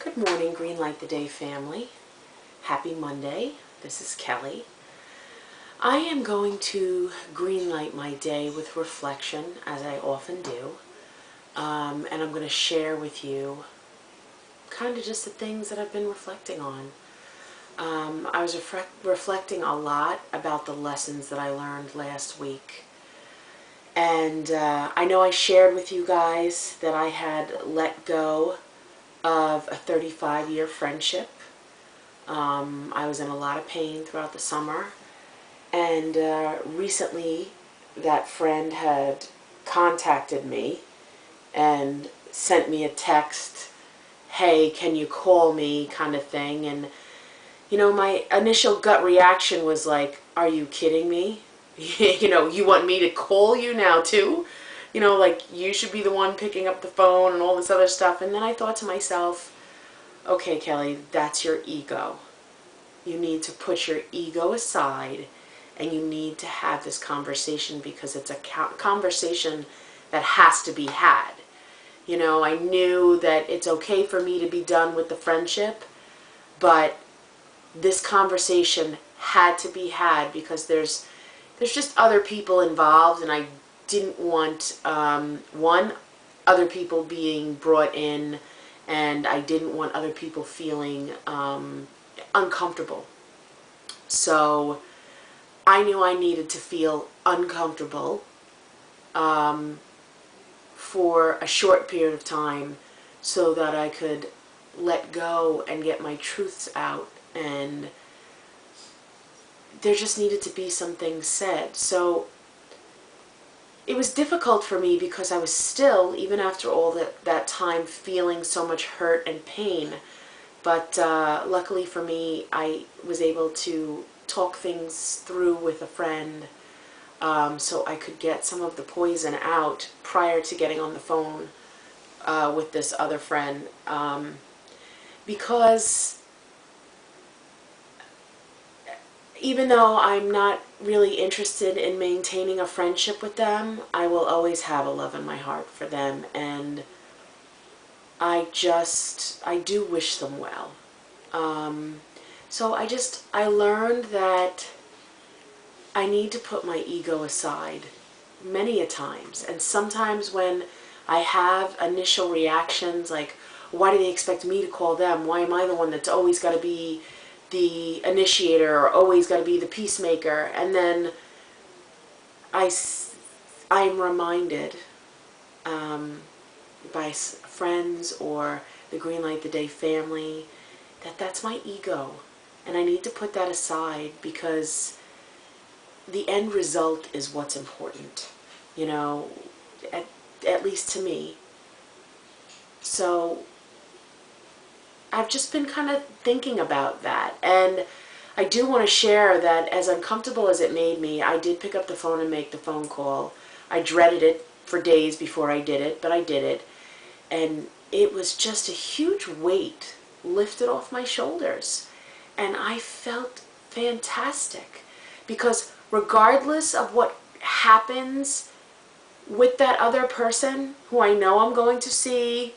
Good morning, Green Light the Day family. Happy Monday. This is Kelly. I am going to green light my day with reflection, as I often do. And I'm going to share with you kind of just the things that I've been reflecting on. I was reflecting a lot about the lessons that I learned last week. And I know I shared with you guys that I had let go of a 35-year friendship. I was in a lot of pain throughout the summer, and recently that friend had contacted me and sent me a text, hey, can you call me, kind of thing. And you know, my initial gut reaction was like, are you kidding me? You want me to call you now too? Like, you should be the one picking up the phone and all this other stuff. And then I thought to myself, okay, Kelly, that's your ego. You need to put your ego aside and you need to have this conversation, because it's a conversation that has to be had. I knew that it's okay for me to be done with the friendship, but this conversation had to be had because there's just other people involved, and I didn't want, other people being brought in, and I didn't want other people feeling uncomfortable. So I knew I needed to feel uncomfortable for a short period of time so that I could let go and get my truths out, and there just needed to be some things said. So it was difficult for me because I was still, even after all that time, feeling so much hurt and pain. But luckily for me, I was able to talk things through with a friend, so I could get some of the poison out prior to getting on the phone with this other friend. Because even though I'm not really interested in maintaining a friendship with them, I will always have a love in my heart for them, and I do wish them well. So I learned that I need to put my ego aside many a times. And sometimes when I have initial reactions like, why do they expect me to call them? Why am I the one that's always got to be the initiator, or always got to be the peacemaker? And then I'm reminded by friends or the Green Light the Day family that that's my ego, and I need to put that aside, because the end result is what's important, at least to me. So I've just been kind of thinking about that, and I do want to share that as uncomfortable as it made me, I did pick up the phone and make the phone call. I dreaded it for days before I did it, but I did it, and it was just a huge weight lifted off my shoulders, and I felt fantastic, because regardless of what happens with that other person who I know I'm going to see,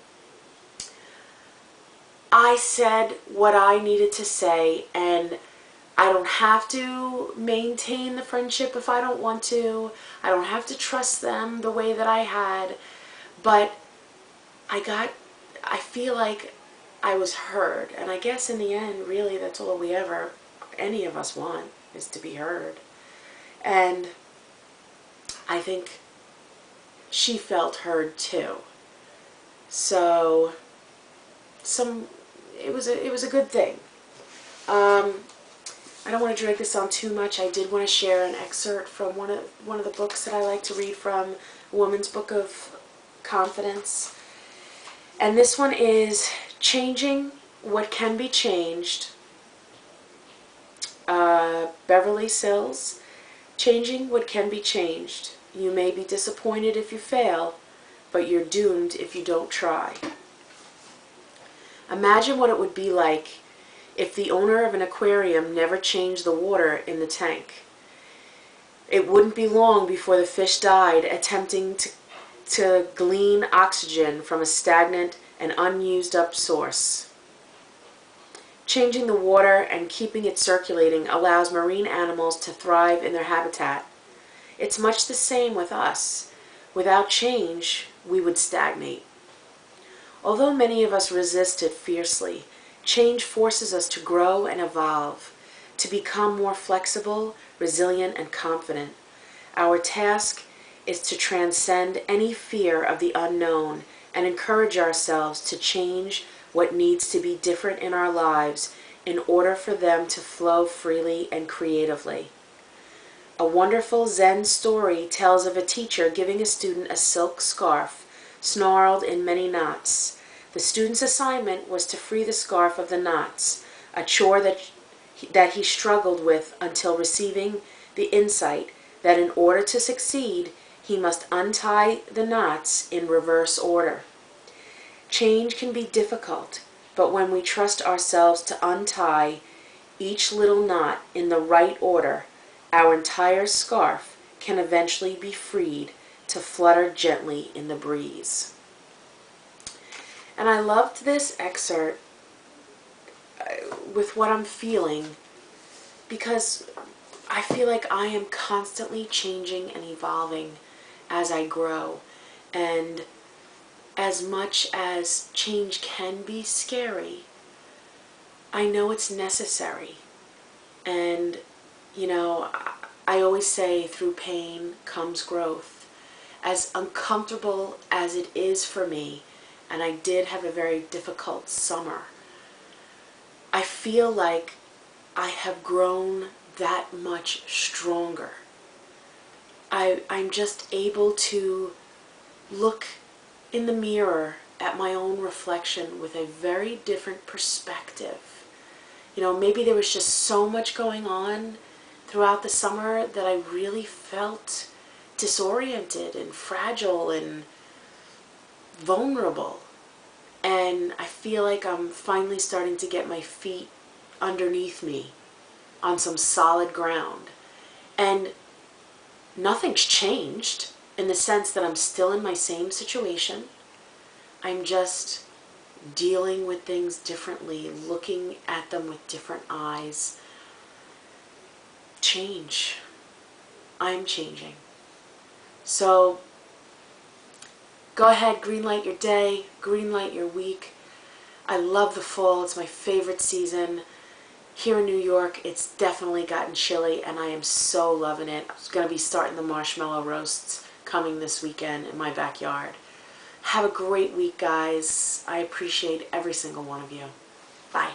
I said what I needed to say, and I don't have to maintain the friendship if I don't want to. I don't have to trust them the way that I had, but I feel like I was heard, and I guess in the end, really, that's all any of us want, is to be heard. And I think she felt heard too. So it was a good thing. I don't want to drag this on too much. I did want to share an excerpt from one of the books that I like to read from, A Woman's Book of Confidence. And this one is Changing What Can Be Changed. Beverly Sills. Changing what can be changed. You may be disappointed if you fail, but you're doomed if you don't try. Imagine what it would be like if the owner of an aquarium never changed the water in the tank. It wouldn't be long before the fish died attempting to glean oxygen from a stagnant and unused up source. Changing the water and keeping it circulating allows marine animals to thrive in their habitat. It's much the same with us. Without change, we would stagnate. Although many of us resist it fiercely, change forces us to grow and evolve, to become more flexible, resilient, and confident. Our task is to transcend any fear of the unknown and encourage ourselves to change what needs to be different in our lives in order for them to flow freely and creatively. A wonderful Zen story tells of a teacher giving a student a silk scarf snarled in many knots. The student's assignment was to free the scarf of the knots, a chore that he struggled with until receiving the insight that in order to succeed, he must untie the knots in reverse order. Change can be difficult, but when we trust ourselves to untie each little knot in the right order, our entire scarf can eventually be freed to flutter gently in the breeze. And I loved this excerpt with what I'm feeling because I feel like I am constantly changing and evolving as I grow. And as much as change can be scary, I know it's necessary. And, you know, I always say through pain comes growth. As uncomfortable as it is for me, and I did have a very difficult summer, I feel like I have grown that much stronger. I'm just able to look in the mirror at my own reflection with a very different perspective. You know, maybe there was just so much going on throughout the summer that I really felt disoriented and fragile and vulnerable. And I feel like I'm finally starting to get my feet underneath me on some solid ground. And nothing's changed in the sense that I'm still in my same situation. I'm just dealing with things differently, looking at them with different eyes. Change. I'm changing. So go ahead, greenlight your day, greenlight your week. I love the fall. It's my favorite season. Here in New York, it's definitely gotten chilly, and I am so loving it. I'm going to be starting the marshmallow roasts coming this weekend in my backyard. Have a great week, guys. I appreciate every single one of you. Bye.